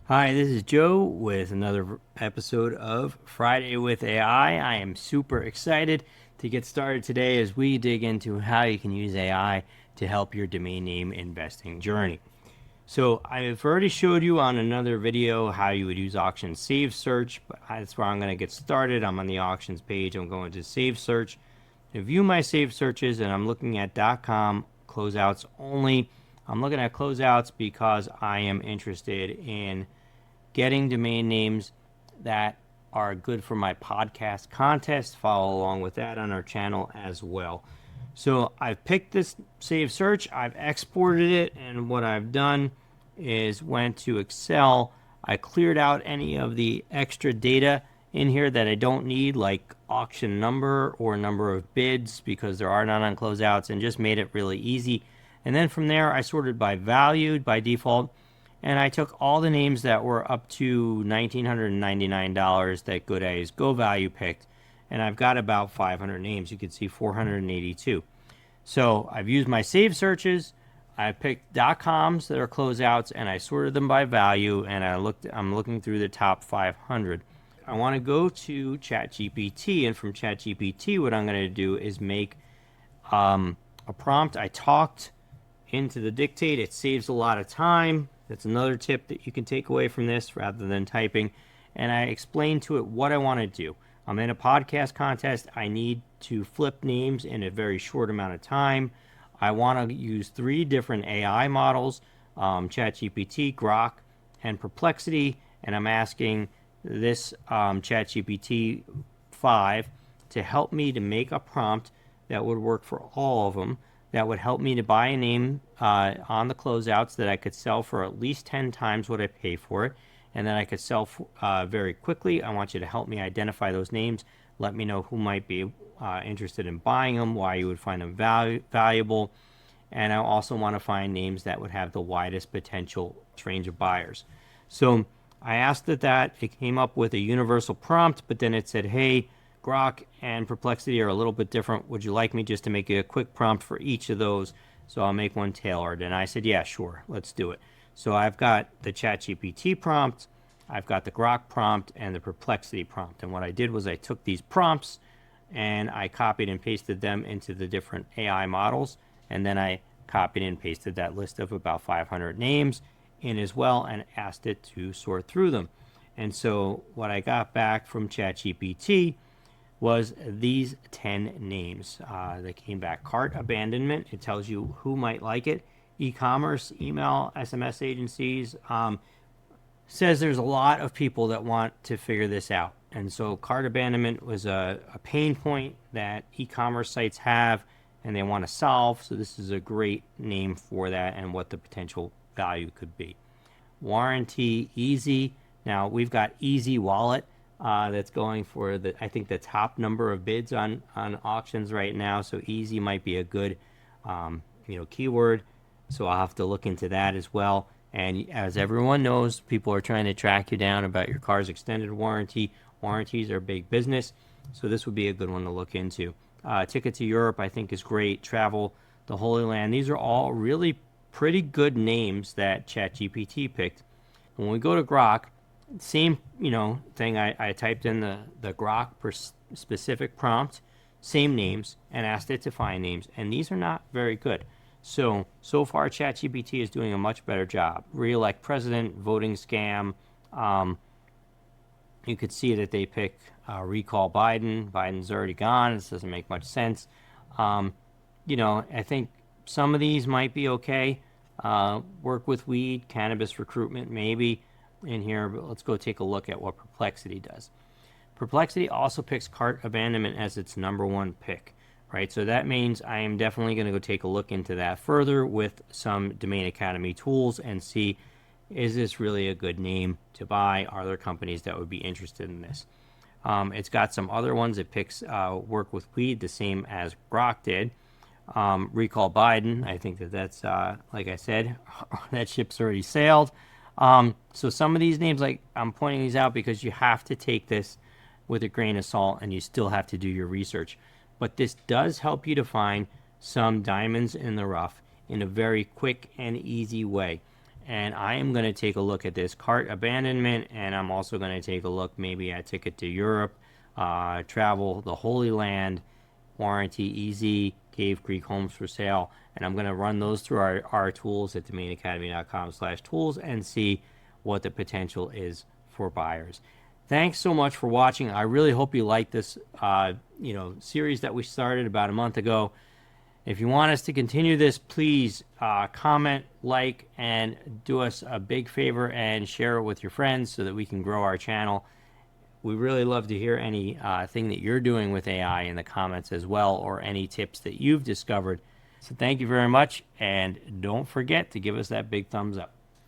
Hi, this is Joe with another episode of Friday with AI. I am super excited to get started today as we dig into how you can use AI to help your domain name investing journey. So I've already showed you on another video how you would use auction save search, but that's where I'm going to get started. I'm on the auctions page. I'm going to save search to view my saved searches, and I'm looking at .com closeouts only. I'm looking at closeouts because I am interested in getting domain names that are good for my podcast contest. Follow along with that on our channel as well. So I've picked this save search, I've exported it, and what I've done is went to Excel. I cleared out any of the extra data in here that I don't need, like auction number or number of bids, because there are none on closeouts, and just made it really easy. And then from there, I sorted by value by default, and I took all the names that were up to $1,999 that GoDaddy's Go Value picked, and I've got about 500 names. You can see 482. So I've used my save searches. I picked .coms that are closeouts, and I sorted them by value, and I'm looking through the top 500. I want to go to ChatGPT, and from ChatGPT, what I'm going to do is make a prompt. I talked into the dictate. It saves a lot of time. That's another tip that you can take away from this rather than typing. And I explained to it what I want to do. I'm in a podcast contest. I need to flip names in a very short amount of time. I want to use 3 different AI models, ChatGPT, Grok, and Perplexity. And I'm asking this ChatGPT 5 to help me to make a prompt that would work for all of them, that would help me to buy a name on the closeouts that I could sell for at least 10 times what I pay for it, and that I could sell very quickly. I want you to help me identify those names. Let me know who might be interested in buying them, why you would find them valuable, and I also want to find names that would have the widest potential range of buyers. So I asked it that. It came up with a universal prompt, but then it said, hey, Grok and Perplexity are a little bit different. Would you like me just to make a quick prompt for each of those? So I'll make one tailored. And I said, yeah, sure, let's do it. So I've got the ChatGPT prompt, I've got the Grok prompt, and the Perplexity prompt. And what I did was I took these prompts and I copied and pasted them into the different AI models. And then I copied and pasted that list of about 500 names in as well and asked it to sort through them. And so what I got back from ChatGPT was these 10 names. They came back. Cart abandonment, it tells you who might like it. E-commerce, email, SMS agencies. Says there's a lot of people that want to figure this out. And so cart abandonment was a pain point that e-commerce sites have and they want to solve. So this is a great name for that and what the potential value could be. Warranty, easy. Now we've got Easy Wallet. That's going for I think the top number of bids on auctions right now. So easy might be a good keyword. So I'll have to look into that as well. And as everyone knows, people are trying to track you down about your car's extended warranty. Warranties are big business, so this would be a good one to look into. Ticket to Europe, I think, is great. Travel, the Holy Land. These are all really pretty good names that ChatGPT picked. When we go to Grok, same thing. I typed in the Grok specific prompt, same names, and asked it to find names, and these are not very good. So far ChatGPT is doing a much better job. Re-elect president, voting scam. You could see that they pick recall Biden. Biden's already gone. This doesn't make much sense. I think some of these might be okay. Work with weed, cannabis recruitment, maybe in here, but let's go take a look at what Perplexity does. Perplexity also picks cart abandonment as its #1 pick, right? So that means I am definitely going to go take a look into that further with some Domain Academy tools and see, is this really a good name to buy? Are there companies that would be interested in this? It's got some other ones. It picks work with weed, the same as Grok did. Recall Biden, I think that's like I said, that ship's already sailed. So some of these names, like I'm pointing these out because you have to take this with a grain of salt and you still have to do your research. But this does help you to find some diamonds in the rough in a very quick and easy way. and I am going to take a look at this cart abandonment, and I'm also going to take a look maybe at Ticket to Europe, Travel, the Holy Land, Warranty, Easy, Cave Creek Homes for Sale, and I'm going to run those through our tools at domainacademy.com/tools and see what the potential is for buyers. Thanks so much for watching. I really hope you like this series that we started about a month ago. If you want us to continue this, please comment, like, and do us a big favor and share it with your friends so that we can grow our channel. We really love to hear any thing that you're doing with AI in the comments as well, or any tips that you've discovered. So thank you very much, and don't forget to give us that big thumbs up.